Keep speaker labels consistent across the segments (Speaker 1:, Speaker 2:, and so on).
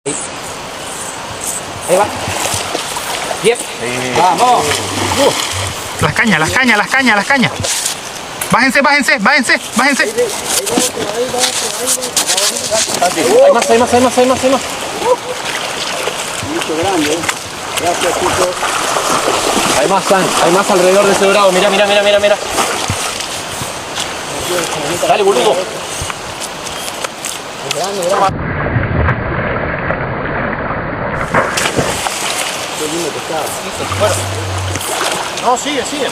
Speaker 1: Ahí va. Bien. Vamos.
Speaker 2: Las cañas, las cañas, las cañas, las cañas. Bájense, bájense, bájense, bájense.
Speaker 1: Hay más, hay más, hay más, hay más, hay más.
Speaker 3: Mucho grande. Gracias, chicos.
Speaker 1: Hay más alrededor de ese dorado. Mira, mira, mira, mira, mira. Dale, boludo.
Speaker 3: Grande, grande. Qué lindo pescado.
Speaker 2: No, sigue, sigue.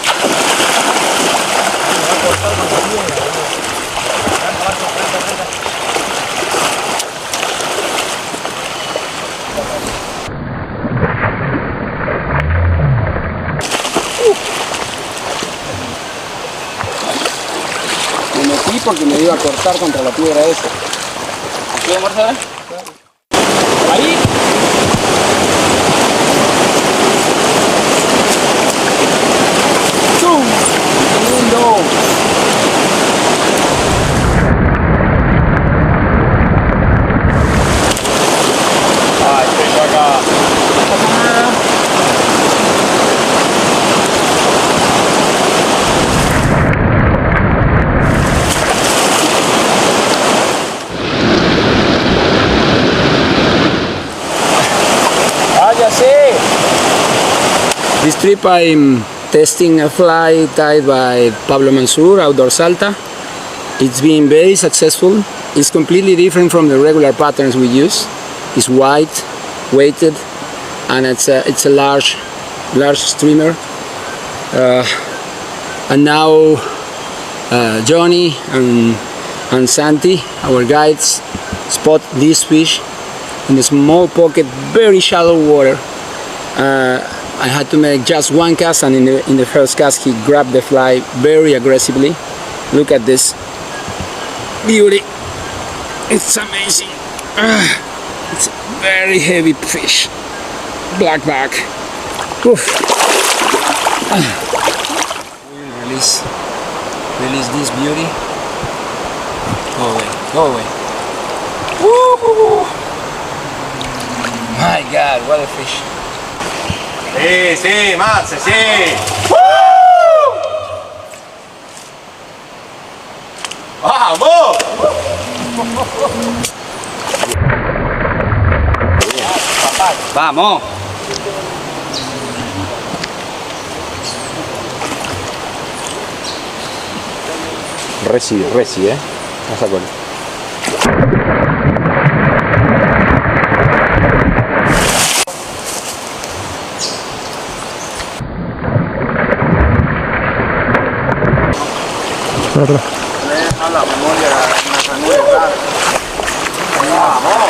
Speaker 3: Me metí porque me iba a cortar contra la piedra esa.
Speaker 1: ¿Qué, Marcela? Ahí.
Speaker 3: ¡Zum! ¡Qué lindo!
Speaker 1: Ay, estoy acá. ¡Váyase!
Speaker 3: This trip I'm testing a fly tied by Pablo Mansur, Outdoor Salta. It's been very successful. It's completely different from the regular patterns we use. It's white, weighted, and it's a large streamer. And now Johnny and Santi, our guides, spot this fish in a small pocket, very shallow water. I had to make just one cast, and in the first cast he grabbed the fly very aggressively. Look at this beauty. It's amazing. It's a very heavy fish. Black back. Oof. We'll release this beauty. Go away, go away. Woo! My God, what a fish.
Speaker 1: Sí, sí, Marce, sí. ¡Vamos! ¡Vamos! Reci, Vas a poner.
Speaker 3: A la memoria, la memoria.
Speaker 1: ¡Vamos!